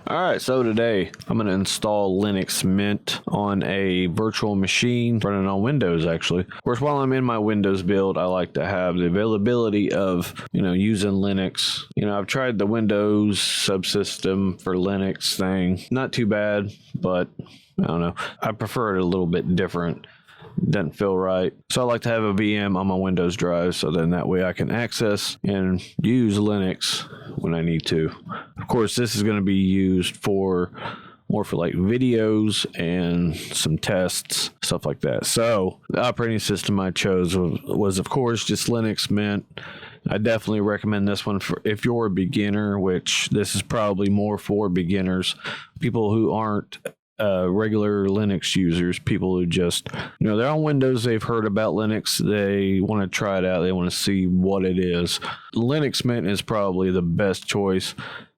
All right, so today I'm going to install Linux Mint on a virtual machine running on Windows, actually. Of course, while I'm in my Windows build, I like to have the availability of, using Linux. I've tried the Windows subsystem for Linux thing. Not too bad, but I don't know. I prefer it a little bit different. Doesn't feel right. So I like to have a VM on my Windows drive so then that way I can access and use Linux when I need to. Of course, this is going to be used more for like videos and some tests, stuff like that. So the operating system I chose was of course just Linux Mint. I definitely recommend this one for if you're a beginner, which this is probably more for beginners, people who aren't regular Linux users, people who just, they're on Windows, they've heard about Linux, they want to try it out, they want to see what it is. Linux Mint is probably the best choice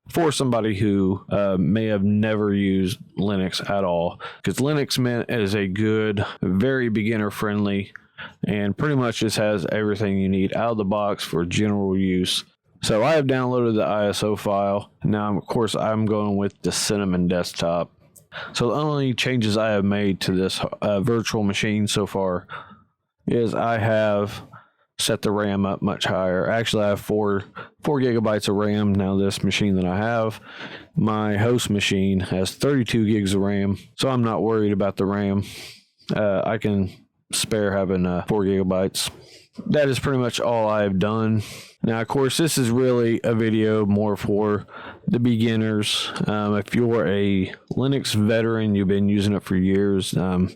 for somebody who may have never used Linux at all, because Linux Mint is a good, very beginner friendly, and pretty much just has everything you need out of the box for general use. So I have downloaded the ISO file. Now, of course, I'm going with the Cinnamon desktop. So the only changes I have made to this virtual machine so far is I have set the RAM up much higher. Actually, I have 4 gigabytes of RAM now. This machine that I have, my host machine has 32 gigs of RAM, so I'm not worried about the RAM. I can spare having 4 gigabytes. That is pretty much all I've done. Now, of course, this is really a video more for the beginners. If you're a Linux veteran, you've been using it for years, go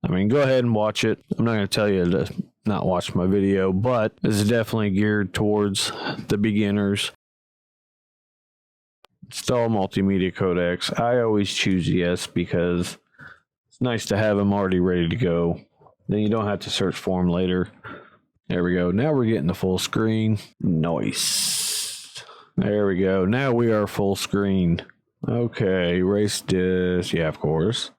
ahead and watch it. I'm not going to tell you to not watch my video, but this is definitely geared towards the beginners. Install multimedia codecs. I always choose yes because it's nice to have them already ready to go. Then you don't have to search for them later. There we go. Now we're getting the full screen. Nice. There we go. Now we are full screen. Okay, erase this. Yeah, of course.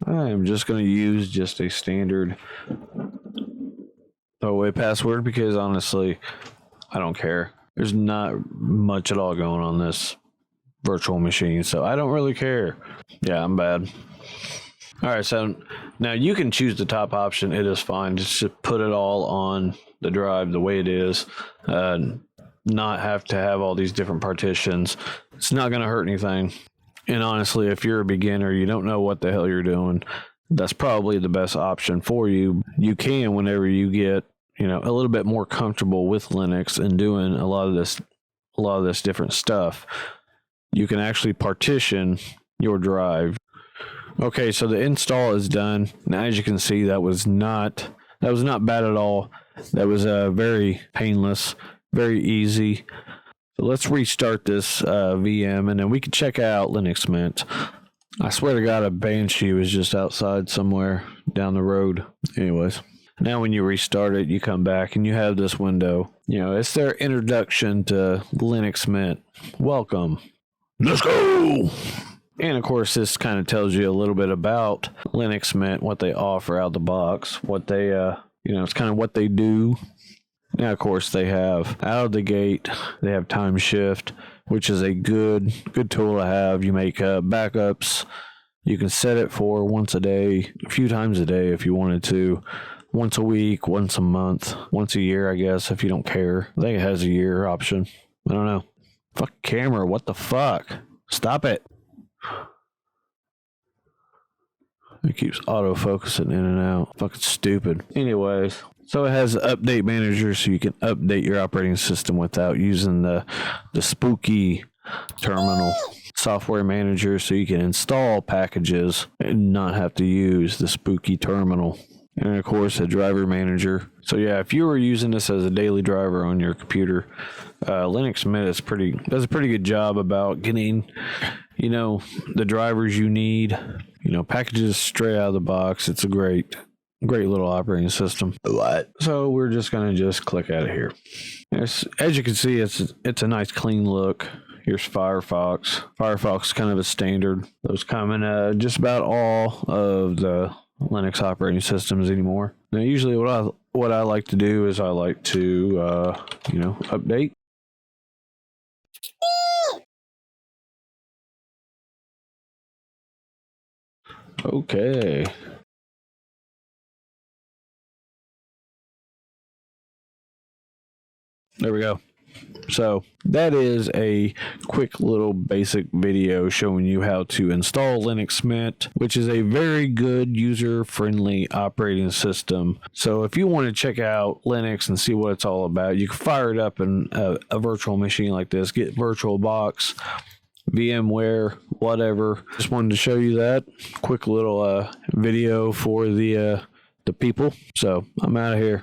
I'm just going to use just a standard throwaway password because honestly, I don't care. There's not much at all going on this virtual machine, so I don't really care. Yeah, I'm bad. All right, so now you can choose the top option. It is fine. Just put it all on the drive the way it is. Not have to have all these different partitions. It's not going to hurt anything. And honestly, if you're a beginner, you don't know what the hell you're doing, that's probably the best option for you. You can, whenever you get a little bit more comfortable with Linux and doing a lot of this different stuff, you can actually partition your drive. Okay, so the install is done. Now, as you can see, that was not bad at all. That was very painless, very easy. So let's restart this VM, and then we can check out Linux Mint. I swear to God, a Banshee was just outside somewhere down the road. Anyways. Now when you restart it, you come back and you have this window. It's their introduction to Linux Mint. Welcome. Let's go! And of course, this kind of tells you a little bit about Linux Mint, what they offer out the box, what they, it's kind of what they do. Now, of course, they have out of the gate, they have time shift, which is a good tool to have. You make backups. You can set it for once a day, a few times a day if you wanted to. Once a week, once a month, once a year, I guess, if you don't care. I think it has a year option. I don't know. Fuck camera, what the fuck? Stop it. It keeps auto-focusing in and out. Fucking stupid. Anyways, so it has an update manager so you can update your operating system without using the spooky terminal. Software manager so you can install packages and not have to use the spooky terminal. And of course, a driver manager. So yeah, if you were using this as a daily driver on your computer, Linux Mint does a pretty good job about getting, the drivers you need, packages straight out of the box. It's a great little operating system. So we're just going to click out of here. As you can see, it's a nice clean look. Here's Firefox. Firefox is kind of a standard. Those come in just about all of the Linux operating systems anymore. Now, usually what I like to do is I like to update. Okay. There we go. So that is a quick little basic video showing you how to install Linux Mint, which is a very good user-friendly operating system. So if you want to check out Linux and see what it's all about, you can fire it up in a virtual machine like this. Get VirtualBox, VMware, whatever. Just wanted to show you that quick little video for the people. So I'm out of here.